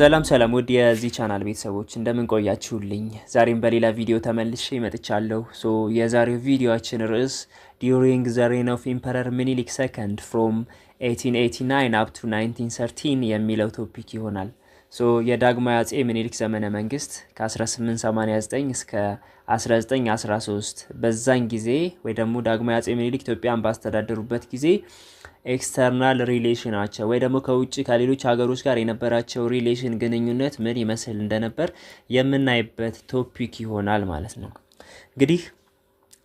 ሰላም ውድ የዚህ ቻናል ቤተሰቦች እንደምን ቆያችሁልኝ? ዛሬም በሌላ ቪዲዮ ተመልሼ መጥቻለሁ። የዛሬው ቪዲዮአችን ርዕስ During the reign of Emperor Menelik II from 1889 up to 1913 የሚለው ቶፒክ ይሆናል። የዳግማዊ አጼ ምኒልክ ዘመነ መንግስት ከ1889 እስከ 1913 በዛን ጊዜ ወይ ደግሞ ዳግማዊ አጼ ምኒልክ ኢትዮጵያን ባስተዳደሩበት ጊዜ ኤክስተርናል ሪሌሽናቸው ወይ ደግሞ ከውጪ ከሌሎች ሀገሮች ጋር የነበራቸው ሪሌሽን ግንኙነት ምን ይመስል እንደነበር የምናይበት ቶፒክ ይሆናል ማለት ነው። እንግዲህ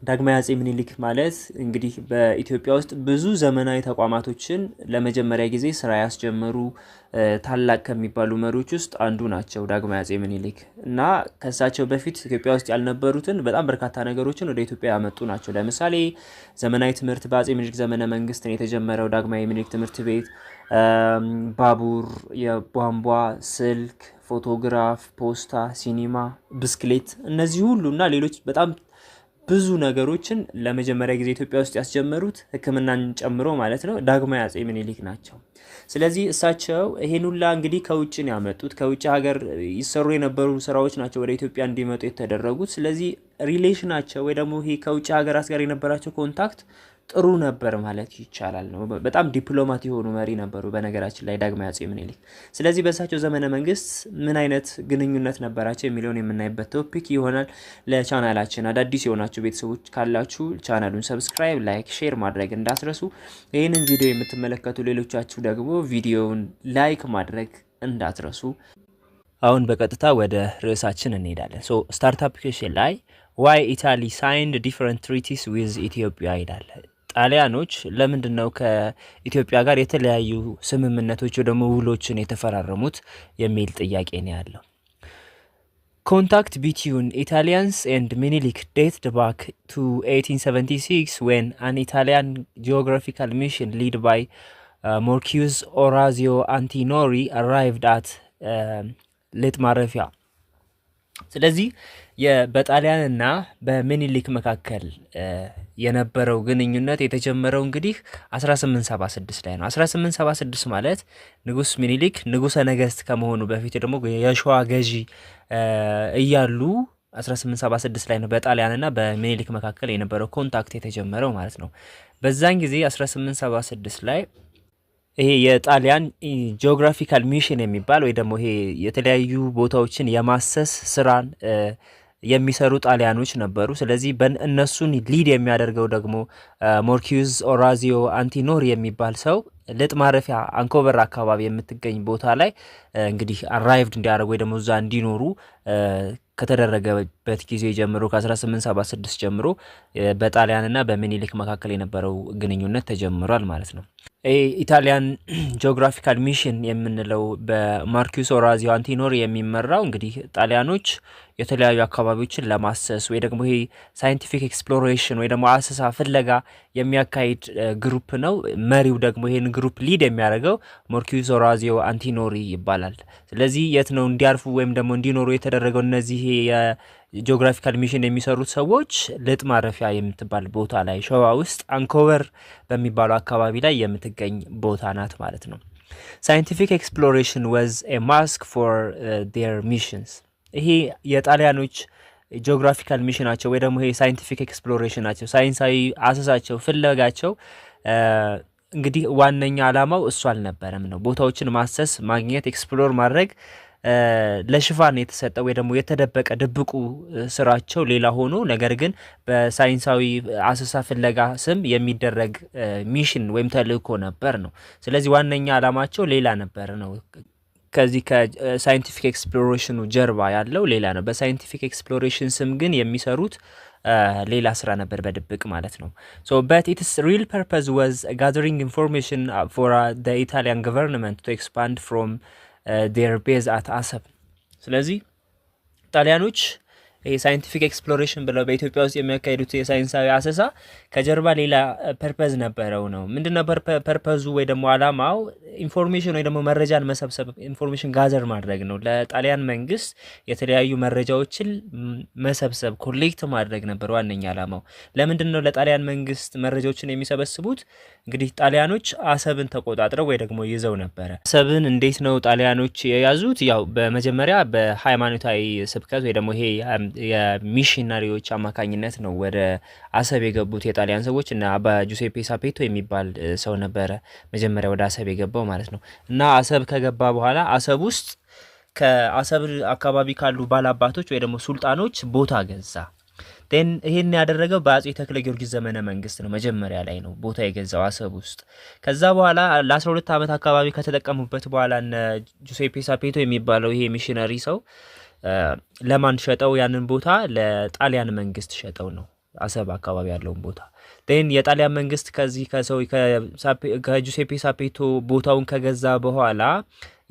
ዳግማዊ አጼ ምኒልክ ማለት እንግዲህ በኢትዮጵያ ውስጥ ብዙ ዘመናዊ ተቋማቶችን ለመጀመሪያ ጊዜ ስራ ያስጀመሩ ታላቅ ከሚባሉ መሪዎች ውስጥ አንዱ ናቸው ዳግማዊ አጼ ምኒልክ እና ከሳቸው በፊት ኢትዮጵያ ውስጥ ያልነበሩትን በጣም በርካታ ነገሮችን ወደ ኢትዮጵያ ያመጡ ናቸው። ለምሳሌ ዘመናዊ ትምህርት በአጼ ምኒልክ ዘመነ መንግስት ነው የተጀመረው። ዳግማዊ ምኒልክ ትምህርት ቤት፣ ባቡር፣ የቧንቧ ስልክ፣ ፎቶግራፍ፣ ፖስታ፣ ሲኒማ፣ ብስክሌት እነዚህ ሁሉና ሌሎች በጣም ብዙ ነገሮችን ለመጀመሪያ ጊዜ ኢትዮጵያ ውስጥ ያስጀመሩት ሕክምናን ጨምሮ ማለት ነው ዳግማዊ አጼ ምኒልክ ናቸው። ስለዚህ እሳቸው ይሄን ሁላ እንግዲህ ከውጭ ነው ያመጡት። ከውጭ ሀገር ይሰሩ የነበሩ ስራዎች ናቸው ወደ ኢትዮጵያ እንዲመጡ የተደረጉት። ስለዚህ ሪሌሽናቸው ወይ ደግሞ ይሄ ከውጭ ሀገራት ጋር የነበራቸው ኮንታክት ጥሩ ነበር ማለት ይቻላል ነው። በጣም ዲፕሎማት የሆኑ መሪ ነበሩ በነገራችን ላይ ዳግማዊ አጼ ምኒልክ። ስለዚህ በእሳቸው ዘመነ መንግስት ምን አይነት ግንኙነት ነበራቸው የሚለውን የምናይበት ቶፒክ ይሆናል። ለቻናላችን አዳዲስ የሆናችሁ ቤተሰቦች ካላችሁ ቻናሉን ሰብስክራይብ፣ ላይክ፣ ሼር ማድረግ እንዳትረሱ። ይህንን ቪዲዮ የምትመለከቱ ሌሎቻችሁ ደግሞ ቪዲዮውን ላይክ ማድረግ እንዳትረሱ። አሁን በቀጥታ ወደ ርዕሳችን እንሄዳለን። ስታርት አፕሊኬሽን ላይ why Italy signed different treaties with Ethiopia ይላል። ጣሊያኖች ለምንድነው ከኢትዮጵያ ጋር የተለያዩ ስምምነቶች ወደ ውሎችን የተፈራረሙት የሚል ጥያቄ ነው ያለው። Contact between Italians and Menelik dated back to 1876 when an Italian geographical mission led by Marquis Orazio Antinori arrived at ሌት ማረፊያ። ስለዚህ በጣሊያንና በምኒልክ መካከል የነበረው ግንኙነት የተጀመረው እንግዲህ 1876 ላይ ነው። 1876 ማለት ንጉስ ምኒልክ ንጉሰ ነገስት ከመሆኑ በፊት ደግሞ የሸዋ ገዢ እያሉ 1876 ላይ ነው በጣሊያንና በምኒልክ መካከል የነበረው ኮንታክት የተጀመረው ማለት ነው። በዛን ጊዜ 1876 ላይ ይሄ የጣሊያን ጂኦግራፊካል ሚሽን የሚባል ወይ ደግሞ ይሄ የተለያዩ ቦታዎችን የማሰስ ስራን የሚሰሩ ጣሊያኖች ነበሩ። ስለዚህ በእነሱን ሊድ የሚያደርገው ደግሞ ማርኪዩስ ኦራዚዮ አንቲኖሪ የሚባል ሰው ሌት ማረፊያ አንኮበር አካባቢ የምትገኝ ቦታ ላይ እንግዲህ አራይቭድ እንዲያደርጉ ወይ ደግሞ እዛ እንዲኖሩ ከተደረገበት ጊዜ ጀምሮ ከ1876 ጀምሮ በጣሊያንና በምኒልክ መካከል የነበረው ግንኙነት ተጀምሯል ማለት ነው። ኢታሊያን ጂኦግራፊካል ሚሽን የምንለው በማርኪዩስ ኦራዚዮ አንቲኖሪ የሚመራው እንግዲህ ጣሊያኖች የተለያዩ አካባቢዎችን ለማሰስ ወይ ደግሞ ይሄ ሳይንቲፊክ ኤክስፕሎሬሽን ወይ ደግሞ አሰሳ ፍለጋ የሚያካሂድ ግሩፕ ነው። መሪው ደግሞ ይሄን ግሩፕ ሊድ የሚያደርገው ማርኪዩስ ኦራዚዮ አንቲኖሪ ይባላል። ስለዚህ የት ነው እንዲያርፉ ወይም ደግሞ እንዲኖሩ የተደረገው? እነዚህ የጂኦግራፊካል ሚሽን የሚሰሩት ሰዎች ሌት ማረፊያ የምትባል ቦታ ላይ ሸዋ ውስጥ አንኮበር በሚባለው አካባቢ ላይ የምትገኝ ቦታ ናት ማለት ነው። ሳይንቲፊክ ኤክስፕሎሬሽን was a mask for their missions። ይሄ የጣሊያኖች ጂኦግራፊካል ሚሽናቸው ወይ ደግሞ ይሄ ሳይንቲፊክ ኤክስፕሎሬሽን ናቸው፣ ሳይንሳዊ አሰሳቸው ፍለጋቸው እንግዲህ ዋነኛ ዓላማው እሱ አልነበረም ነው። ቦታዎችን ማሰስ፣ ማግኘት፣ ኤክስፕሎር ማድረግ ለሽፋን የተሰጠ ወይ ደግሞ የተደበቀ ድብቁ ስራቸው ሌላ ሆኖ ነገር ግን በሳይንሳዊ አሰሳ ፍለጋ ስም የሚደረግ ሚሽን ወይም ተልእኮ ነበር ነው። ስለዚህ ዋነኛ ዓላማቸው ሌላ ነበር ነው። ከዚህ ከሳይንቲፊክ ኤክስፕሎሬሽኑ ጀርባ ያለው ሌላ ነው። በሳይንቲፊክ ኤክስፕሎሬሽን ስም ግን የሚሰሩት ሌላ ስራ ነበር በድብቅ ማለት ነው። but its real purpose was gathering information for the Italian government to expand from their base at Asab። ስለዚህ ጣሊያኖች ሳይንቲፊክ ኤክስፕሎሬሽን ብለው በኢትዮጵያ ውስጥ የሚያካሂዱት የሳይንሳዊ አሰሳ ከጀርባ ሌላ ፐርፐዝ ነበረው ነው። ምንድነው ፐርፐዙ ወይ ደግሞ አላማው? ኢንፎርሜሽን ወይ ደግሞ መረጃን መሰብሰብ፣ ኢንፎርሜሽን ጋዘር ማድረግ ነው። ለጣሊያን መንግስት የተለያዩ መረጃዎችን መሰብሰብ፣ ኮሌክት ማድረግ ነበር ዋነኛ አላማው። ለምንድነው ለጣሊያን መንግስት መረጃዎችን የሚሰበስቡት? እንግዲህ ጣሊያኖች አሰብን ተቆጣጥረው ወይ ደግሞ ይዘው ነበረ። አሰብን እንዴት ነው ጣሊያኖች የያዙት? ያው በመጀመሪያ በሃይማኖታዊ ስብከት ወይ ደግሞ ይሄ የሚሽነሪዎች አማካኝነት ነው ወደ አሰብ የገቡት የጣሊያን ሰዎች እና አባ ጁሴፔ ሳፔቶ የሚባል ሰው ነበረ መጀመሪያ ወደ አሰብ የገባው ማለት ነው። እና አሰብ ከገባ በኋላ አሰብ ውስጥ ከአሰብ አካባቢ ካሉ ባላባቶች ወይ ደግሞ ሱልጣኖች ቦታ ገዛ። ይሄን ያደረገው በአጼ ተክለ ጊዮርጊስ ዘመነ መንግስት ነው። መጀመሪያ ላይ ነው ቦታ የገዛው አሰብ ውስጥ። ከዛ በኋላ ለ12 ዓመት አካባቢ ከተጠቀሙበት በኋላ እነ ጁሴፔ ሳፔቶ የሚባለው ይሄ ሚሽነሪ ሰው ለማን ሸጠው? ያንን ቦታ ለጣሊያን መንግስት ሸጠው ነው አሰብ አካባቢ ያለውን ቦታ። የጣሊያን መንግስት ከጁሴፔ ሳፔቶ ቦታውን ከገዛ በኋላ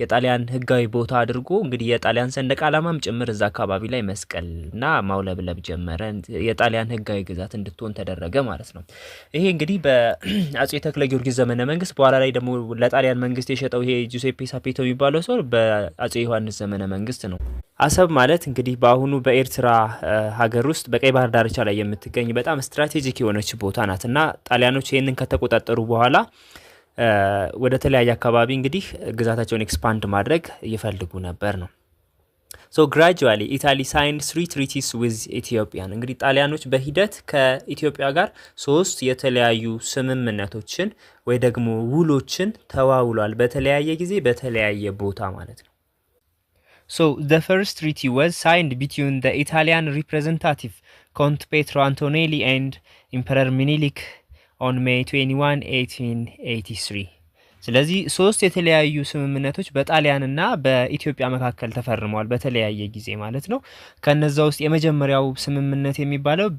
የጣሊያን ህጋዊ ቦታ አድርጎ እንግዲህ የጣሊያን ሰንደቅ ዓላማም ጭምር እዛ አካባቢ ላይ መስቀል እና ማውለብለብ ጀመረ። የጣሊያን ህጋዊ ግዛት እንድትሆን ተደረገ ማለት ነው። ይሄ እንግዲህ በአጼ ተክለ ጊዮርጊስ ዘመነ መንግስት። በኋላ ላይ ደግሞ ለጣሊያን መንግስት የሸጠው ይሄ ጁሴፔ ሳፔቶ የሚባለው ሰው በአጼ ዮሐንስ ዘመነ መንግስት ነው። አሰብ ማለት እንግዲህ በአሁኑ በኤርትራ ሀገር ውስጥ በቀይ ባህር ዳርቻ ላይ የምትገኝ በጣም ስትራቴጂክ የሆነች ቦታ ናት እና ጣሊያኖች ይህንን ከተቆጣጠሩ በኋላ ወደ ተለያየ አካባቢ እንግዲህ ግዛታቸውን ኤክስፓንድ ማድረግ ይፈልጉ ነበር ነው። ሶ ግራጁዋሊ ኢታሊ ሳይንድ 3 ትሪቲስ ዊዝ ኢትዮጵያን። እንግዲህ ጣሊያኖች በሂደት ከኢትዮጵያ ጋር 3 የተለያዩ ስምምነቶችን ወይ ደግሞ ውሎችን ተዋውሏል። በተለያየ ጊዜ በተለያየ ቦታ ማለት ነው። So the first treaty was signed between the Italian representative Count Pietro Antonelli and Emperor Menelik on May 21, 1883. ስለዚህ 3 የተለያዩ ስምምነቶች በጣሊያንና በኢትዮጵያ መካከል ተፈርመዋል በተለያየ ጊዜ ማለት ነው። ከነዛ ውስጥ የመጀመሪያው ስምምነት የሚባለው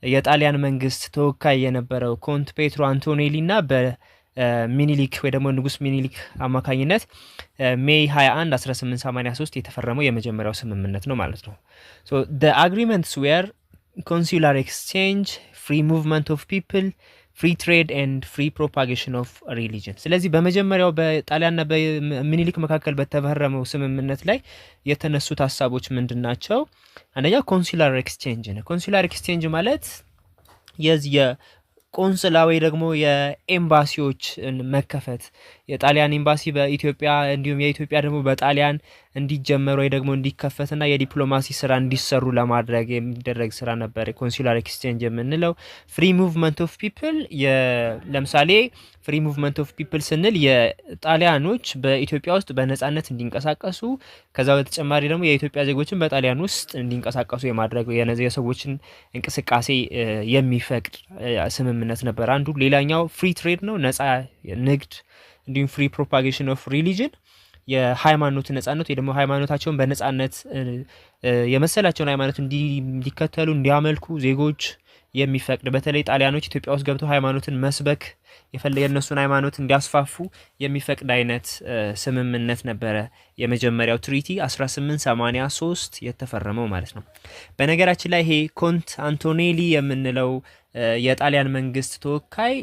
የጣሊያን መንግስት ተወካይ የነበረው ኮንት ፔትሮ አንቶኔሊ እና ሚኒሊክ ወይ ደግሞ ንጉስ ሚኒሊክ አማካኝነት ሜይ 21 1883 የተፈረመው የመጀመሪያው ስምምነት ነው ማለት ነው። So the agreements were consular exchange, free movement of people, free trade and free propagation of religion. ስለዚህ በመጀመሪያው በጣሊያንና በሚኒሊክ መካከል በተፈረመው ስምምነት ላይ የተነሱት ሐሳቦች ምንድናቸው? አንደኛ ኮንሱላር ኤክስቼንጅ ነው። ኮንሱላር ኤክስቼንጅ ማለት ቆንስላ ወይ ደግሞ የኤምባሲዎች መከፈት፣ የጣሊያን ኤምባሲ በኢትዮጵያ እንዲሁም የኢትዮጵያ ደግሞ በጣሊያን እንዲጀመር ወይ ደግሞ እንዲከፈትና የዲፕሎማሲ ስራ እንዲሰሩ ለማድረግ የሚደረግ ስራ ነበር ኮንሱላር ኤክስቼንጅ የምንለው። ፍሪ ሙቭመንት ኦፍ ፒፕል፣ ለምሳሌ ፍሪ ሙቭመንት ኦፍ ፒፕል ስንል የጣሊያኖች በኢትዮጵያ ውስጥ በነጻነት እንዲንቀሳቀሱ፣ ከዛ በተጨማሪ ደግሞ የኢትዮጵያ ዜጎችን በጣሊያን ውስጥ እንዲንቀሳቀሱ የማድረግ የሰዎችን እንቅስቃሴ የሚፈቅድ ስምምነት ነበር አንዱ። ሌላኛው ፍሪ ትሬድ ነው፣ ነጻ ንግድ፣ እንዲሁም ፍሪ ፕሮፓጌሽን ኦፍ ሪሊጅን፣ የሃይማኖት ነጻነት ወይ ደግሞ ሃይማኖታቸውን በነጻነት የመሰላቸውን ሃይማኖት እንዲከተሉ እንዲያመልኩ ዜጎች የሚፈቅድ፣ በተለይ ጣሊያኖች ኢትዮጵያ ውስጥ ገብተው ሃይማኖትን መስበክ የነሱን ሃይማኖት እንዲያስፋፉ የሚፈቅድ አይነት ስምምነት ነበረ የመጀመሪያው ትሪቲ 1883 የተፈረመው ማለት ነው። በነገራችን ላይ ይሄ ኮንት አንቶኔሊ የምንለው የጣሊያን መንግስት ተወካይ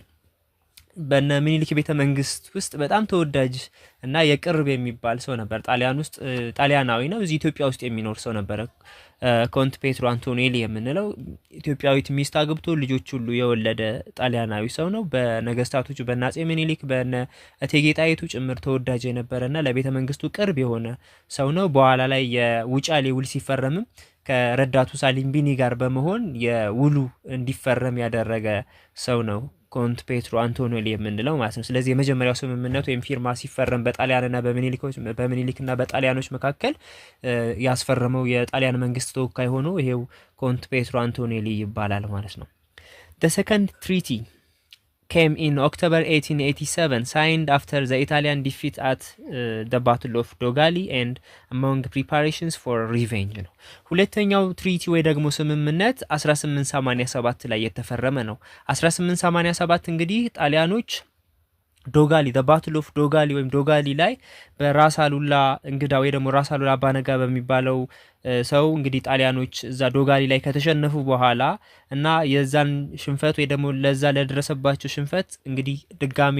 በነ ሚኒሊክ ቤተ መንግስት ውስጥ በጣም ተወዳጅ እና የቅርብ የሚባል ሰው ነበር። ጣሊያን ውስጥ ጣሊያናዊ ነው፣ እዚህ ኢትዮጵያ ውስጥ የሚኖር ሰው ነበረ። ኮንት ፔትሮ አንቶኔሊ የምንለው ኢትዮጵያዊት ሚስት አግብቶ ልጆች ሁሉ የወለደ ጣሊያናዊ ሰው ነው። በነገስታቶቹ በአፄ ሚኒሊክ በነ እቴጌ ጣይቱ ጭምር ተወዳጅ የነበረና ለቤተ መንግስቱ ቅርብ የሆነ ሰው ነው። በኋላ ላይ የውጫሌ ውል ሲፈረምም ከረዳቱ ሳሊምቢኒ ጋር በመሆን የውሉ እንዲፈረም ያደረገ ሰው ነው ኮንት ፔትሮ አንቶኔሊ የምንለው ማለት ነው። ስለዚህ የመጀመሪያው ስምምነት ወይም ፊርማ ሲፈረም በጣሊያንና በሚኒሊክና በጣሊያኖች መካከል ያስፈረመው የጣሊያን መንግስት ተወካይ ሆኖ ይሄው ኮንት ፔትሮ አንቶኔሊ ይባላል ማለት ነው። The second treaty came in October 1887, signed after the Italian defeat at the Battle of Dogali and among preparations for revenge ነው። ሁለተኛው ትሪቲ ወይ ደግሞ ስምምነት 1887 ላይ የተፈረመ ነው። 1887 እንግዲህ ጣሊያኖች ዶጋሊ the battle of ዶጋሊ ወይም ዶጋሊ ላይ በራስ አሉላ እንግዳ ወይ ደግሞ ራስ አሉላ አባነጋ በሚባለው ሰው እንግዲህ ጣሊያኖች እዛ ዶጋሊ ላይ ከተሸነፉ በኋላ እና የዛን ሽንፈት ወይ ደግሞ ለዛ ለደረሰባቸው ሽንፈት እንግዲህ ድጋሚ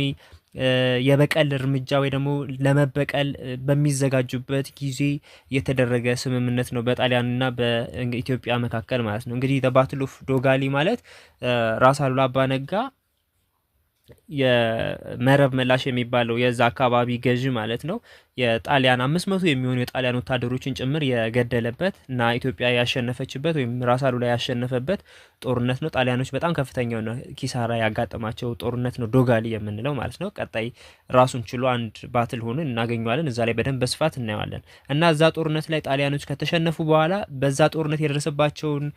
የበቀል እርምጃ ወይ ደግሞ ለመበቀል በሚዘጋጁበት ጊዜ የተደረገ ስምምነት ነው በጣሊያንና በኢትዮጵያ መካከል ማለት ነው። እንግዲህ the battle of ዶጋሊ ማለት ራስ አሉላ አባነጋ የመረብ መላሽ የሚባለው የዛ አካባቢ ገዢ ማለት ነው የጣሊያን 500 የሚሆኑ የጣሊያን ወታደሮችን ጭምር የገደለበት እና ኢትዮጵያ ያሸነፈችበት ወይም ራስ አሉላ ያሸነፈበት ጦርነት ነው። ጣሊያኖች በጣም ከፍተኛ ነው ኪሳራ ያጋጠማቸው ጦርነት ነው ዶጋሊ የምንለው ማለት ነው። ቀጣይ ራሱን ችሎ አንድ ባትል ሆኖ እናገኘዋለን እዛ ላይ በደንብ በስፋት እናየዋለን። እና እዛ ጦርነት ላይ ጣሊያኖች ከተሸነፉ በኋላ በዛ ጦርነት የደረሰባቸውን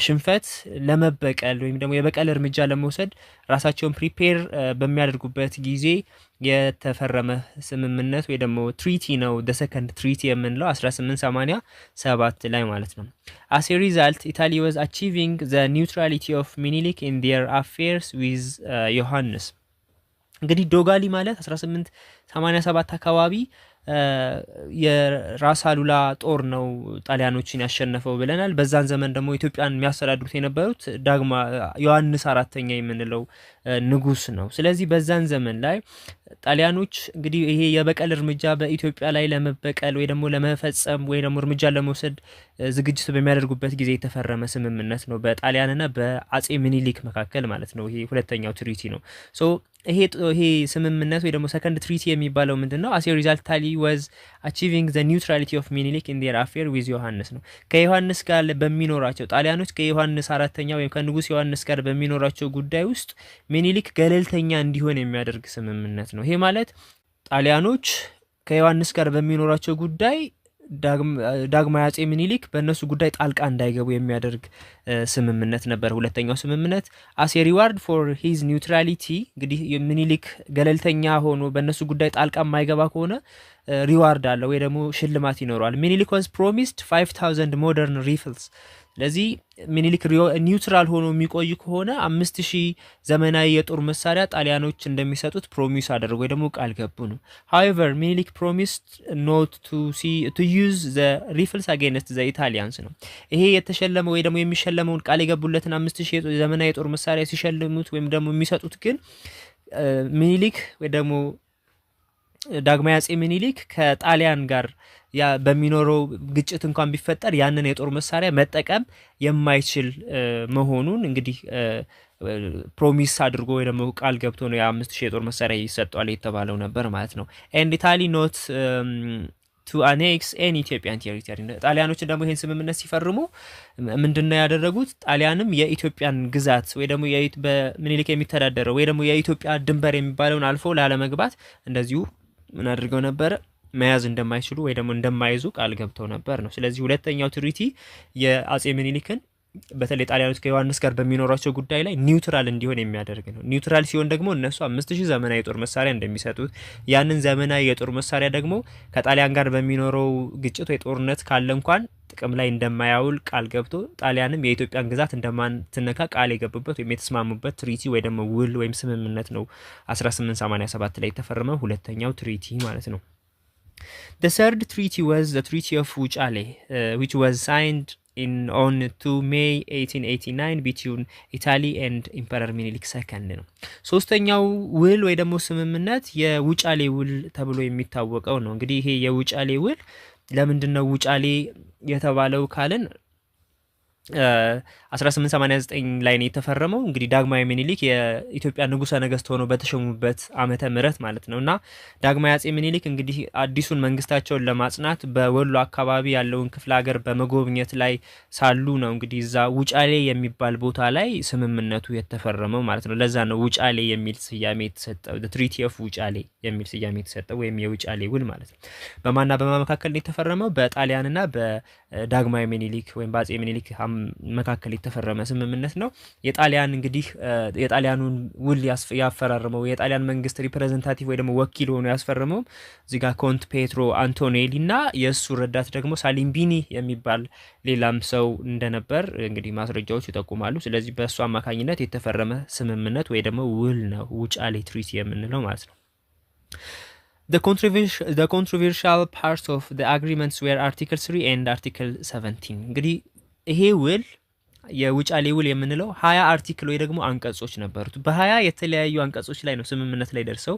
ሽንፈት ለመበቀል ወይም ደግሞ የበቀል እርምጃ ለመውሰድ ራሳቸውን ፕሪፔር በሚያደርጉበት ጊዜ የተፈረመ ስምምነት ወይ ደግሞ ትሪቲ ነው the second treaty የምንለው 1887 ላይ ማለት ነው። as a result Italy was achieving the neutrality of Menelik in their affairs with ዮሐንስ። እንግዲህ ዶጋሊ ማለት 1887 አካባቢ የራስ አሉላ ጦር ነው ጣሊያኖችን ያሸነፈው ብለናል። በዛን ዘመን ደግሞ ኢትዮጵያን የሚያስተዳድሩት የነበሩት ዳግማ ዮሐንስ አራተኛ የምንለው ንጉስ ነው። ስለዚህ በዛን ዘመን ላይ ጣሊያኖች እንግዲህ ይሄ የበቀል እርምጃ በኢትዮጵያ ላይ ለመበቀል ወይ ደግሞ ለመፈጸም ወይ ደግሞ እርምጃ ለመውሰድ ዝግጅት በሚያደርጉበት ጊዜ የተፈረመ ስምምነት ነው በጣሊያንና በአጼ ምኒልክ መካከል ማለት ነው። ይሄ ሁለተኛው ትሪቲ ነው። ሶ ይሄ ስምምነት ወይ ደግሞ ሰከንድ ትሪቲ የሚባለው ምንድነው? as a result Italy was achieving the neutrality of Menelik in their affair with ዮሐንስ ነው። ከዮሐንስ ጋር በሚኖራቸው ጣሊያኖች ከዮሐንስ አራተኛ ወይም ከንጉስ ዮሐንስ ጋር በሚኖራቸው ጉዳይ ውስጥ ምኒልክ ገለልተኛ እንዲሆን የሚያደርግ ስምምነት ነው። ይሄ ማለት ጣሊያኖች ከዮሐንስ ጋር በሚኖራቸው ጉዳይ ዳግማዊ አጼ ምኒልክ በእነሱ ጉዳይ ጣልቃ እንዳይገቡ የሚያደርግ ስምምነት ነበር ሁለተኛው ስምምነት። as a reward for his neutrality እንግዲህ ምኒልክ ገለልተኛ ሆኖ በእነሱ ጉዳይ ጣልቃ የማይገባ ከሆነ ሪዋርድ አለ ወይ ደግሞ ሽልማት ይኖረዋል። ምኒልክ was promised 5000 modern rifles። ስለዚህ ምኒልክ ኒውትራል ሆኖ የሚቆይ ከሆነ 5000 ዘመናዊ የጦር መሳሪያ ጣሊያኖች እንደሚሰጡት ፕሮሚስ አደረጉ ወይ ደግሞ ቃል ገቡ ነው። however ምኒልክ promised not to use the rifles against the Italians ነው። ይሄ የተሸለመው ወይ ደግሞ የሚሸለመውን ቃል የገቡለትን 5000 ዘመናዊ የጦር መሳሪያ ሲሸልሙት ወይም ደግሞ የሚሰጡት ግን ምኒልክ ወይ ደግሞ ዳግማዊ አጼ ምኒልክ ከጣሊያን ጋር ያ በሚኖረው ግጭት እንኳን ቢፈጠር ያንን የጦር መሳሪያ መጠቀም የማይችል መሆኑን እንግዲህ ፕሮሚስ አድርጎ ወይ ደግሞ ቃል ገብቶ ነው የ5000 የጦር መሳሪያ ይሰጣል የተባለው ነበር ማለት ነው። and Italy not to annex any Ethiopian territory። ጣሊያኖች ደግሞ ይሄን ስምምነት ሲፈርሙ ምንድነው ያደረጉት? ጣሊያንም የኢትዮጵያን ግዛት ወይ ደግሞ በምኒልክ የሚተዳደረው ወይ ደግሞ የኢትዮጵያ ድንበር የሚባለውን አልፎ ላለመግባት እንደዚሁ ምን አድርገው ነበር? መያዝ እንደማይችሉ ወይ ደግሞ እንደማይዙ ቃል ገብተው ነበር ነው። ስለዚህ ሁለተኛው ትሪቲ የአጼ ምኒልክን በተለይ ጣሊያኖች ከዮሐንስ ጋር በሚኖራቸው ጉዳይ ላይ ኒውትራል እንዲሆን የሚያደርግ ነው። ኒውትራል ሲሆን ደግሞ እነሱ 5000 ዘመናዊ የጦር መሳሪያ እንደሚሰጡት ያንን ዘመናዊ የጦር መሳሪያ ደግሞ ከጣሊያን ጋር በሚኖረው ግጭት ወይ ጦርነት ካለ እንኳን ጥቅም ላይ እንደማያውል ቃል ገብቶ ጣሊያንም የኢትዮጵያን ግዛት እንደማትነካ ቃል የገቡበት ወይም የተስማሙበት ትሪቲ ወይ ደግሞ ውል ወይም ስምምነት ነው 1887 ላይ የተፈረመው ሁለተኛው ትሪቲ ማለት ነው። The third treaty was the Treaty of Wuchale, which was signed on 2 May 1889 between Italy and Emperor Menelik II ነው። ሶስተኛው ውል ወይ ደግሞ ስምምነት የውጫሌ ውል ተብሎ የሚታወቀው ነው። እንግዲህ ይሄ የውጫሌ ውል ለምንድነው ውጫሌ የተባለው ካልን 1889 ላይ ነው የተፈረመው። እንግዲህ ዳግማዊ ምኒልክ የኢትዮጵያ ንጉሠ ነገሥት ሆነው በተሾሙበት ዓመተ ምህረት ማለት ነውና ዳግማዊ አጼ ምኒልክ እንግዲህ አዲሱን መንግስታቸውን ለማጽናት በወሎ አካባቢ ያለውን ክፍለ ሀገር በመጎብኘት ላይ ሳሉ ነው እንግዲህ እዛ ውጫሌ የሚባል ቦታ ላይ ስምምነቱ የተፈረመው ማለት ነው። ለዛ ነው ውጫሌ የሚል ስያሜ የተሰጠው the Treaty of ውጫሌ የሚል ስያሜ የተሰጠው ወይም የውጫሌ ውል ማለት ነው። በማና በመካከል ነው የተፈረመው? በጣሊያንና በዳግማዊ ምኒልክ ወይም በአጼ ምኒልክ መካከል የተፈረመ ስምምነት ነው። የጣሊያን እንግዲህ የጣሊያኑን ውል ያፈራረመው የጣሊያን መንግስት ሪፕሬዘንታቲቭ ወይ ደግሞ ወኪል ሆኖ ያስፈረመው እዚህ ጋር ኮንት ፔትሮ አንቶኔሊ እና የእሱ ረዳት ደግሞ ሳሊምቢኒ የሚባል ሌላም ሰው እንደነበር እንግዲህ ማስረጃዎች ይጠቁማሉ። ስለዚህ በእሱ አማካኝነት የተፈረመ ስምምነት ወይ ደግሞ ውል ነው ውጫሌ ትሪቲ የምንለው ማለት ነው። The controversial parts of the agreements were Article 3 and Article 17. እንግዲህ ይሄ ውል የውጫሌ ውል የምንለው 20 አርቲክል ወይ ደግሞ አንቀጾች ነበሩት። በ20 የተለያዩ አንቀጾች ላይ ነው ስምምነት ላይ ደርሰው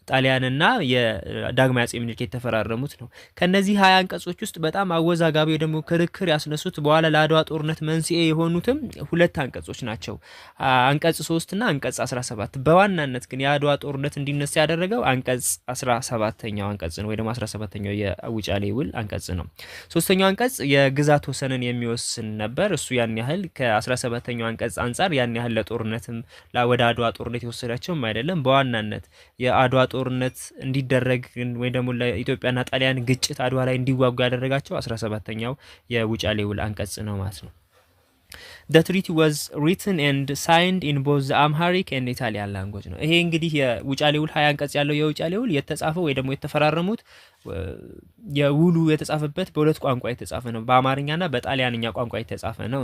ጣሊያንና የዳግማዊ አጼ ምኒልክ የተፈራረሙት ነው። ከነዚህ 20 አንቀጾች ውስጥ በጣም አወዛጋቢ ወይ ደግሞ ክርክር ያስነሱት በኋላ ለአድዋ ጦርነት መንስኤ የሆኑትም ሁለት አንቀጾች ናቸው። አንቀጽ 3 እና አንቀጽ 17። በዋናነት ግን የአድዋ ጦርነት እንዲነሳ ያደረገው አንቀጽ 17ኛው አንቀጽ ነው ወይ ደግሞ 17ኛው የውጫሌ ውል አንቀጽ ነው። ሶስተኛው አንቀጽ የግዛት ወሰንን የሚወስን ነበር። እሱ ያን ያህል ከ17ኛው አንቀጽ አንፃር ያን ያህል ለጦርነትም ወደ አድዋ ጦርነት የወሰዳቸውም አይደለም። በዋናነት የአድዋ ጦርነት እንዲደረግ ወይ ደግሞ ለኢትዮጵያና ጣሊያን ግጭት አድዋ ላይ እንዲዋጉ ያደረጋቸው 17ኛው የውጫሌ ውል አንቀጽ ነው ማለት ነው። The treaty was written and signed in both the Amharic and Italian language ነው። ይሄ እንግዲህ የውጫሌ ውል 20 አንቀጽ ያለው የውጫሌ ውል የተጻፈው ወይ ደግሞ የተፈራረሙት የውሉ የተጻፈበት በሁለት ቋንቋ የተጻፈ ነው። በአማርኛና በጣሊያንኛ ቋንቋ የተጻፈ ነው።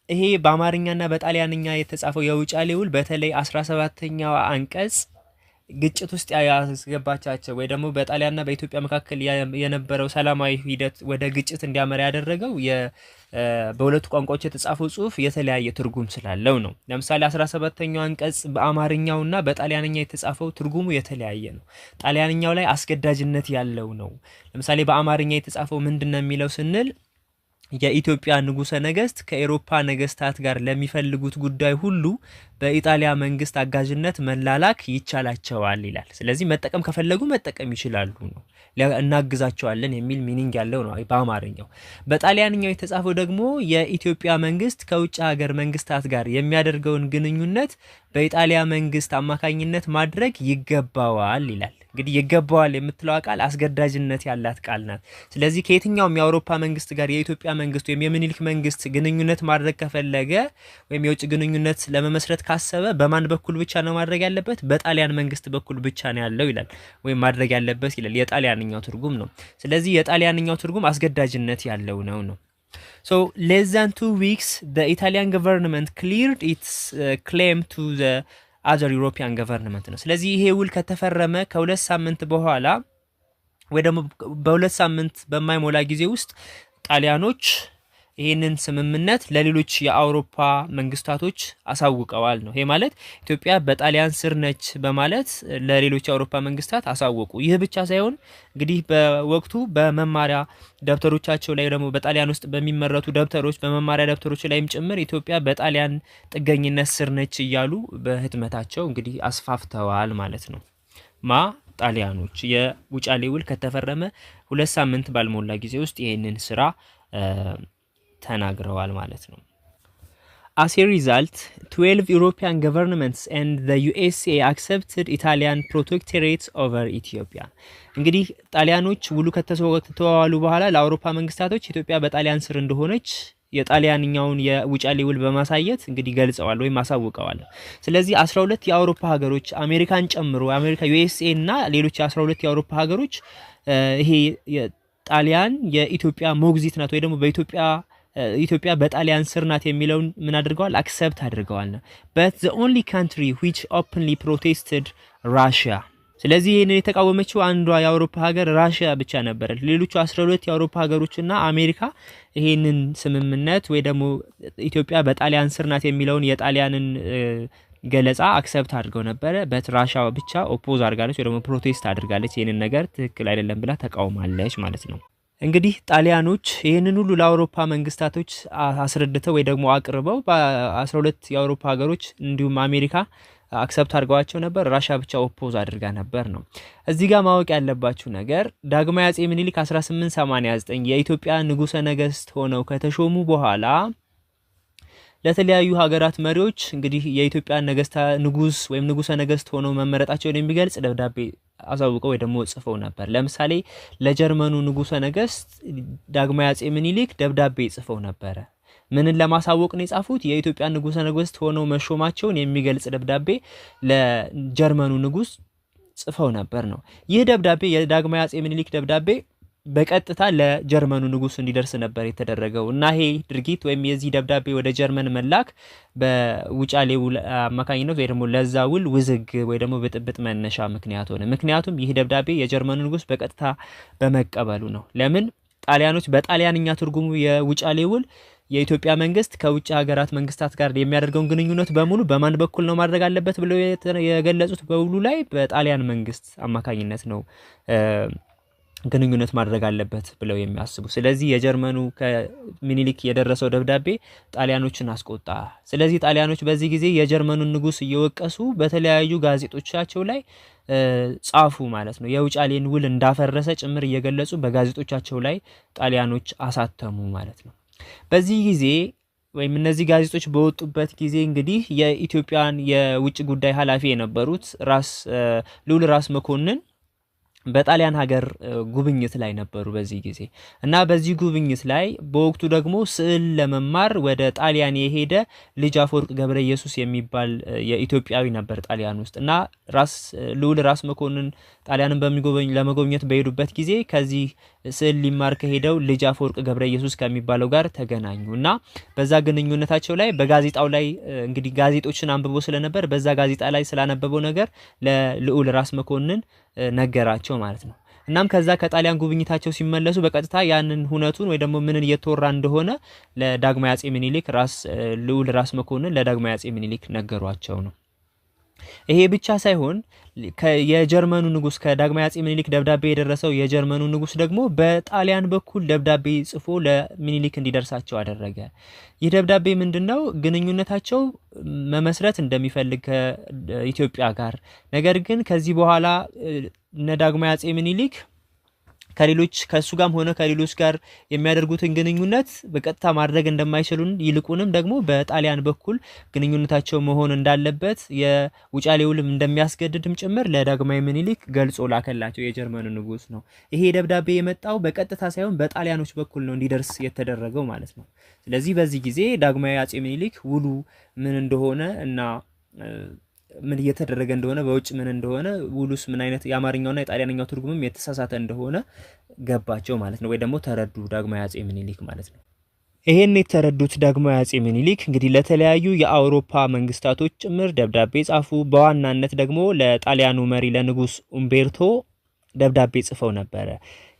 ይሄ በአማርኛና በጣሊያንኛ የተጻፈው የውጫሌ ውል በተለይ 17ኛው አንቀጽ ግጭት ውስጥ ያስገባቻቸው ወይ ደግሞ በጣሊያንና በኢትዮጵያ መካከል የነበረው ሰላማዊ ሂደት ወደ ግጭት እንዲያመራ ያደረገው በሁለቱ ቋንቋዎች የተጻፈው ጽሁፍ የተለያየ ትርጉም ስላለው ነው። ለምሳሌ 17ኛው አንቀጽ በአማርኛውና በጣሊያንኛ የተጻፈው ትርጉሙ የተለያየ ነው። ጣሊያንኛው ላይ አስገዳጅነት ያለው ነው። ለምሳሌ በአማርኛ የተጻፈው ምንድነው የሚለው ስንል የኢትዮጵያ ንጉሰ ነገስት ከአውሮፓ ነገስታት ጋር ለሚፈልጉት ጉዳይ ሁሉ በኢጣሊያ መንግስት አጋዥነት መላላክ ይቻላቸዋል ይላል። ስለዚህ መጠቀም ከፈለጉ መጠቀም ይችላሉ ነው፣ እናግዛቸዋለን የሚል ሚኒንግ ያለው ነው በአማርኛው። በጣሊያንኛው የተጻፈው ደግሞ የኢትዮጵያ መንግስት ከውጭ ሀገር መንግስታት ጋር የሚያደርገውን ግንኙነት በኢጣሊያ መንግስት አማካኝነት ማድረግ ይገባዋል ይላል። እንግዲህ ይገባዋል የምትለው ቃል አስገዳጅነት ያላት ቃል ናት። ስለዚህ ከየትኛውም የአውሮፓ መንግስት ጋር የኢትዮጵያ መንግስት ወይም የምኒልክ መንግስት ግንኙነት ማድረግ ከፈለገ ወይም የውጭ ግንኙነት ለመመስረት ካሰበ በማን በኩል ብቻ ነው ማድረግ ያለበት? በጣሊያን መንግስት በኩል ብቻ ነው ያለው ይላል፣ ወይም ማድረግ ያለበት ይላል። የጣሊያንኛው ትርጉም ነው። ስለዚህ የጣሊያንኛው ትርጉም አስገዳጅነት ያለው ነው። So less than 2 weeks the Italian government cleared its claim to the other European government ነው። ስለዚህ ይሄ ውል ከተፈረመ ከሁለት ሳምንት በኋላ ወይ ደግሞ በሁለት ሳምንት በማይሞላ ጊዜ ውስጥ ጣሊያኖች ይሄንን ስምምነት ለሌሎች የአውሮፓ መንግስታቶች አሳውቀዋል ነው። ይሄ ማለት ኢትዮጵያ በጣሊያን ስር ነች በማለት ለሌሎች የአውሮፓ መንግስታት አሳወቁ። ይህ ብቻ ሳይሆን እንግዲህ በወቅቱ በመማሪያ ደብተሮቻቸው ላይ ደግሞ በጣሊያን ውስጥ በሚመረቱ ደብተሮች በመማሪያ ደብተሮች ላይም ጭምር ኢትዮጵያ በጣሊያን ጥገኝነት ስር ነች እያሉ በህትመታቸው እንግዲህ አስፋፍተዋል ማለት ነው። ጣሊያኖች የውጫሌ ውል ከተፈረመ ሁለት ሳምንት ባልሞላ ጊዜ ውስጥ ይሄንን ስራ ተናግረዋል ማለት ነው። As a result, 12 European governments and the USA accepted Italian protectorate over Ethiopia. እንግዲህ ጣሊያኖች ውሉ ከተዋዋሉ በኋላ ለአውሮፓ መንግስታቶች ኢትዮጵያ በጣሊያን ስር እንደሆነች የጣሊያንኛውን የውጫሌ ውል በማሳየት እንግዲህ ገልጸዋል ወይም አሳውቀዋል። ስለዚህ 12 የአውሮፓ ሀገሮች አሜሪካን ጨምሮ አሜሪካ USA እና ሌሎች 12 የአውሮፓ ሀገሮች ይሄ ጣሊያን የኢትዮጵያ ሞግዚት ናት ወይ ደግሞ ኢትዮጵያ በጣሊያን ስር ናት የሚለውን ምን አድርገዋል? አክሰፕት አድርገዋል። but the only country which openly protested Russia ስለዚህ ይሄንን የተቃወመችው አንዷ የአውሮፓ ሀገር ራሽያ ብቻ ነበረች። ሌሎቹ 12 የአውሮፓ ሀገሮችና አሜሪካ ይሄንን ስምምነት ወይ ደግሞ ኢትዮጵያ በጣሊያን ስር ናት የሚለውን የጣሊያንን ገለጻ አክሰፕት አድርገው ነበር። ራሽያ ብቻ ኦፖዝ አድርጋለች ወይ ደግሞ ፕሮቴስት አድርጋለች። ይሄንን ነገር ትክክል አይደለም ብላ ተቃውማለች ማለት ነው። እንግዲህ ጣሊያኖች ይሄንን ሁሉ ለአውሮፓ መንግስታቶች አስረድተው ወይ ደግሞ አቅርበው በ12 የአውሮፓ ሀገሮች እንዲሁም አሜሪካ አክሰፕት አድርገዋቸው ነበር። ራሽያ ብቻ ኦፖዝ አድርጋ ነበር ነው። እዚህ ጋር ማወቅ ያለባችሁ ነገር ዳግማዊ አጼ ምኒልክ 1889 የኢትዮጵያ ንጉሰ ነገስት ሆነው ከተሾሙ በኋላ ለተለያዩ ሀገራት መሪዎች እንግዲህ የኢትዮጵያ ንጉስ ወይም ንጉሰ ነገስት ሆነው መመረጣቸውን የሚገልጽ ደብዳቤ አሳውቀው ወይ ደግሞ ጽፈው ነበር። ለምሳሌ ለጀርመኑ ንጉሰ ነገስት ዳግማዊ አጼ ምኒልክ ደብዳቤ ጽፈው ነበር። ምንን ለማሳወቅ ነው የጻፉት? የኢትዮጵያ ንጉሠ ነገሥት ሆነው መሾማቸውን የሚገልጽ ደብዳቤ ለጀርመኑ ንጉስ ጽፈው ነበር ነው። ይህ ደብዳቤ የዳግማዊ አጼ ምኒልክ ደብዳቤ በቀጥታ ለጀርመኑ ንጉስ እንዲደርስ ነበር የተደረገው እና ይሄ ድርጊት ወይም የዚህ ደብዳቤ ወደ ጀርመን መላክ በውጫሌ ውል አማካኝነት ወይ ደግሞ ለዛ ውል ውዝግብ ወይ ደግሞ ብጥብጥ መነሻ ምክንያት ሆነ። ምክንያቱም ይህ ደብዳቤ የጀርመኑ ንጉስ በቀጥታ በመቀበሉ ነው። ለምን ጣሊያኖች በጣሊያንኛ ትርጉሙ የውጫሌ ውል የኢትዮጵያ መንግስት ከውጭ ሀገራት መንግስታት ጋር የሚያደርገውን ግንኙነት በሙሉ በማን በኩል ነው ማድረግ አለበት ብለው የገለጹት በውሉ ላይ በጣሊያን መንግስት አማካኝነት ነው ግንኙነት ማድረግ አለበት ብለው የሚያስቡ። ስለዚህ የጀርመኑ ከምኒልክ የደረሰው ደብዳቤ ጣሊያኖችን አስቆጣ። ስለዚህ ጣሊያኖች በዚህ ጊዜ የጀርመኑን ንጉስ እየወቀሱ በተለያዩ ጋዜጦቻቸው ላይ ጻፉ ማለት ነው። የውጫሌን ውል እንዳፈረሰ ጭምር እየገለጹ በጋዜጦቻቸው ላይ ጣሊያኖች አሳተሙ ማለት ነው። በዚህ ጊዜ ወይም እነዚህ ጋዜጦች በወጡበት ጊዜ እንግዲህ የኢትዮጵያን የውጭ ጉዳይ ኃላፊ የነበሩት ልዑል ራስ መኮንን በጣሊያን ሀገር ጉብኝት ላይ ነበሩ በዚህ ጊዜ እና በዚህ ጉብኝት ላይ በወቅቱ ደግሞ ስዕል ለመማር ወደ ጣሊያን የሄደ ልጅ አፈወርቅ ገብረ ኢየሱስ የሚባል የኢትዮጵያዊ ነበር ጣሊያን ውስጥ እና ልዑል ራስ መኮንን ጣሊያንን ለመጎብኘት በሄዱበት ጊዜ ከዚህ ስዕል ሊማር ከሄደው ልጅ አፈወርቅ ገብረ ኢየሱስ ከሚባለው ጋር ተገናኙ እና በዛ ግንኙነታቸው ላይ በጋዜጣው ላይ እንግዲህ ጋዜጦችን አንብቦ ስለነበር በዛ ጋዜጣ ላይ ስላነበበው ነገር ለልዑል ራስ መኮንን ነገራቸው ማለት ነው። እናም ከዛ ከጣሊያን ጉብኝታቸው ሲመለሱ በቀጥታ ያንን ሁነቱን ወይ ደግሞ ምንን እየተወራ እንደሆነ ለዳግማዊ አጼ ምኒልክ ልዑል ራስ መኮንን ለዳግማዊ አጼ ምኒልክ ነገሯቸው ነው። ይሄ ብቻ ሳይሆን የጀርመኑ ንጉስ ከዳግማዊ አጼ ምኒልክ ደብዳቤ የደረሰው የጀርመኑ ንጉስ ደግሞ በጣሊያን በኩል ደብዳቤ ጽፎ ለምኒልክ እንዲደርሳቸው አደረገ። ይህ ደብዳቤ ምንድነው? ግንኙነታቸው መመስረት እንደሚፈልግ ከኢትዮጵያ ጋር ነገር ግን ከዚህ በኋላ ዳግማዊ አጼ ምኒልክ ከሱ ጋርም ሆነ ከሌሎች ጋር የሚያደርጉትን ግንኙነት በቀጥታ ማድረግ እንደማይችሉን ይልቁንም ደግሞ በጣሊያን በኩል ግንኙነታቸው መሆን እንዳለበት የውጫሌ ውልም እንደሚያስገድድም ጭምር ለዳግማዊ ምኒልክ ገልጾ ላከላቸው የጀርመኑ ንጉስ ነው። ይሄ ደብዳቤ የመጣው በቀጥታ ሳይሆን በጣሊያኖች በኩል ነው እንዲደርስ የተደረገው ማለት ነው። ስለዚህ በዚህ ጊዜ ዳግማዊ አጼ ምኒልክ ውሉ ምን እንደሆነ እና ምን እየተደረገ እንደሆነ በውጭ ምን እንደሆነ ውሉስ ምን አይነት የአማርኛውና የጣሊያንኛው ትርጉምም የተሳሳተ እንደሆነ ገባቸው ማለት ነው። ወይ ደግሞ ተረዱ ዳግማዊ አጼ ምኒልክ ማለት ነው። ይሄን የተረዱት ዳግማዊ አጼ ምኒልክ እንግዲህ ለተለያዩ የአውሮፓ መንግስታቶች ጭምር ደብዳቤ ጻፉ። በዋናነት ደግሞ ለጣሊያኑ መሪ ለንጉስ ኡምቤርቶ ደብዳቤ ጽፈው ነበር።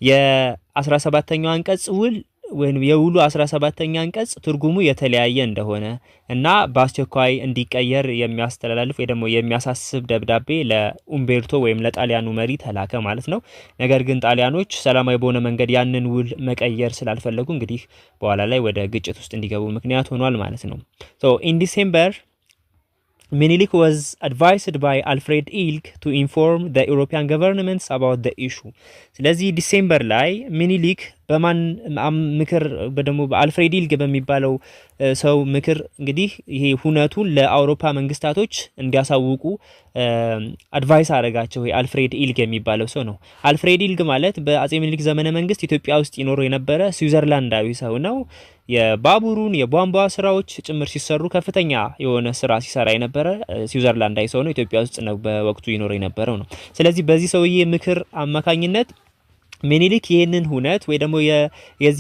የ17ኛው አንቀጽ ውል ወይም የውሉ 17ኛ አንቀጽ ትርጉሙ የተለያየ እንደሆነ እና በአስቸኳይ እንዲቀየር የሚያስተላልፍ ወይ ደግሞ የሚያሳስብ ደብዳቤ ለኡምቤርቶ ወይም ለጣሊያኑ መሪ ተላከ ማለት ነው። ነገር ግን ጣሊያኖች ሰላማዊ በሆነ መንገድ ያንን ውል መቀየር ስላልፈለጉ እንግዲህ በኋላ ላይ ወደ ግጭት ውስጥ እንዲገቡ ምክንያት ሆኗል ማለት ነው። in December Menelik was advised by Alfred Ilg to inform the European governments about the issue. ስለዚህ ዲሴምበር ላይ ሚኒሊክ በማን ምክር በደሞ በአልፍሬድ ኢልግ በሚባለው ሰው ምክር እንግዲህ ይሄ ሁነቱን ለአውሮፓ መንግስታቶች እንዲያሳውቁ አድቫይስ አረጋቸው። ይሄ አልፍሬድ ኢልግ የሚባለው ሰው ነው። አልፍሬድ ኢልግ ማለት በአጼ ምኒልክ ዘመነ መንግስት ኢትዮጵያ ውስጥ ይኖር የነበረ ስዊዘርላንዳዊ ሰው ነው። የባቡሩን የቧንቧ ስራዎች ጭምር ሲሰሩ ከፍተኛ የሆነ ስራ ሲሰራ የነበረ ስዊዘርላንዳዊ ሰው ነው። ኢትዮጵያ ውስጥ ነው በወቅቱ ይኖር የነበረው ነው። ስለዚህ በዚህ ሰውዬ ምክር አማካኝነት ሚኒሊክ ይሄንን ሁነት ወይ ደግሞ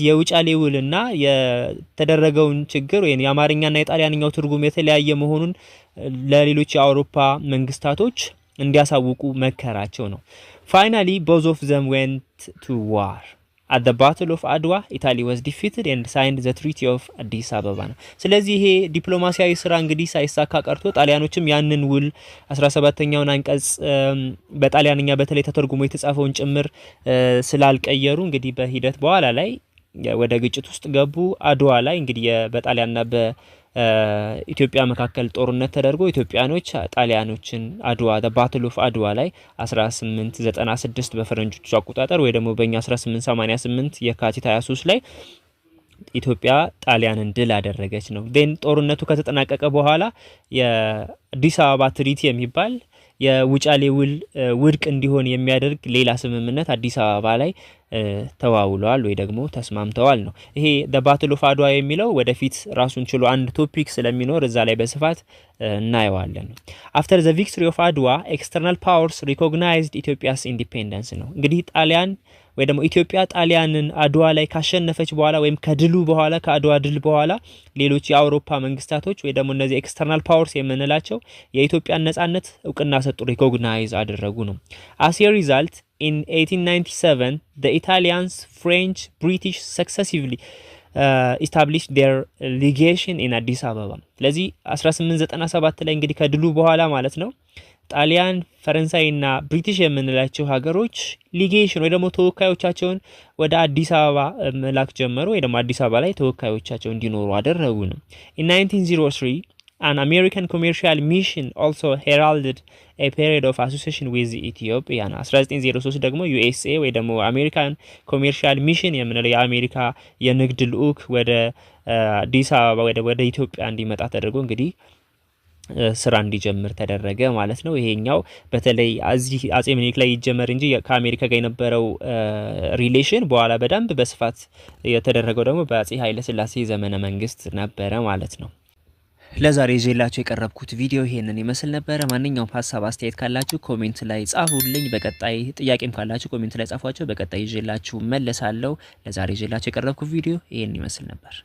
የውጫሌ ውልና የተደረገውን ችግር ወይ የአማርኛና የጣሊያንኛው ትርጉም የተለያየ መሆኑን ለሌሎች የአውሮፓ መንግስታቶች እንዲያሳውቁ መከራቸው ነው። Finally both of them went to war. At the Battle of Adwa, Italy was defeated and signed the Treaty of Addis Ababa. ስለዚህ ይሄ ዲፕሎማሲያዊ ስራ እንግዲህ ሳይሳካ ቀርቶ ጣሊያኖችም ያንን ውል 17ኛውን አንቀጽ በጣሊያንኛ በተለይ ተተርጉሞ የተጻፈውን ጭምር ስላልቀየሩ እንግዲህ በሂደት በኋላ ላይ ወደ ግጭት ውስጥ ገቡ። አድዋ ላይ እንግዲህ በጣሊያንና በኢትዮጵያ መካከል ጦርነት ተደርጎ ኢትዮጵያኖች ጣሊያኖችን አድዋ the Battle of Adwa ላይ 1896 በፈረንጆቹ አቆጣጠር ወይ ደግሞ በእኛ 1888 የካቲት 23 ላይ ኢትዮጵያ ጣሊያንን ድል አደረገች ነው። ጦርነቱ ከተጠናቀቀ በኋላ የአዲስ አበባ ትሪቲ የሚባል የውጫሌ ውል ውድቅ እንዲሆን የሚያደርግ ሌላ ስምምነት አዲስ አበባ ላይ ተዋውለዋል ወይ ደግሞ ተስማምተዋል ነው። ይሄ the battle of Adwa የሚለው ወደፊት ራሱን ችሎ አንድ ቶፒክ ስለሚኖር እዛ ላይ በስፋት እናየዋለን። after the victory of Adwa external powers recognized Ethiopia's independence ነው። እንግዲህ ጣሊያን ወይ ደግሞ ኢትዮጵያ ጣሊያንን አድዋ ላይ ካሸነፈች በኋላ ወይም ከድሉ በኋላ ከአድዋ ድል በኋላ ሌሎች የአውሮፓ መንግስታቶች ወይ ደግሞ እነዚህ ኤክስተርናል ፓወርስ የምንላቸው የኢትዮጵያን ነጻነት እውቅና ሰጡ፣ ሪኮግናይዝ አደረጉ ነው። as a result in 1897 the Italians, French, British successively established their legation in Addis Ababa። ስለዚህ 1897 ላይ እንግዲህ ከድሉ በኋላ ማለት ነው ጣሊያን ፈረንሳይና ብሪቲሽ የምንላቸው ሀገሮች ሊጌሽን ወይ ደግሞ ተወካዮቻቸውን ወደ አዲስ አበባ መላክ ጀመሩ ወይ ደግሞ አዲስ አበባ ላይ ተወካዮቻቸው እንዲኖሩ አደረጉ ነው። in 1903 an American commercial mission also heralded a period of association with Ethiopia። 1903 ደግሞ USA ወይ ደግሞ አሜሪካን ኮሜርሻል ሚሽን የምንለው የአሜሪካ የንግድ ልዑክ ወደ አዲስ አበባ ወደ ኢትዮጵያ እንዲመጣ ተደርጎ እንግዲህ ስራ እንዲጀምር ተደረገ ማለት ነው። ይሄኛው በተለይ እዚህ አጼ ምኒልክ ላይ ይጀመር እንጂ ከአሜሪካ ጋር የነበረው ሪሌሽን በኋላ በደንብ በስፋት የተደረገው ደግሞ በአጼ ኃይለ ሥላሴ ዘመነ መንግስት ነበረ ማለት ነው። ለዛሬ ይዤላችሁ የቀረብኩት ቪዲዮ ይሄንን ይመስል ነበር። ማንኛውም ሐሳብ አስተያየት ካላችሁ ኮሜንት ላይ ጻፉልኝ። በቀጣይ ጥያቄም ካላችሁ ኮሜንት ላይ ጻፏቸው። በቀጣይ ይዤላችሁ መለሳለሁ። ለዛሬ ይዤላችሁ የቀረብኩት ቪዲዮ ይሄንን ይመስል ነበር።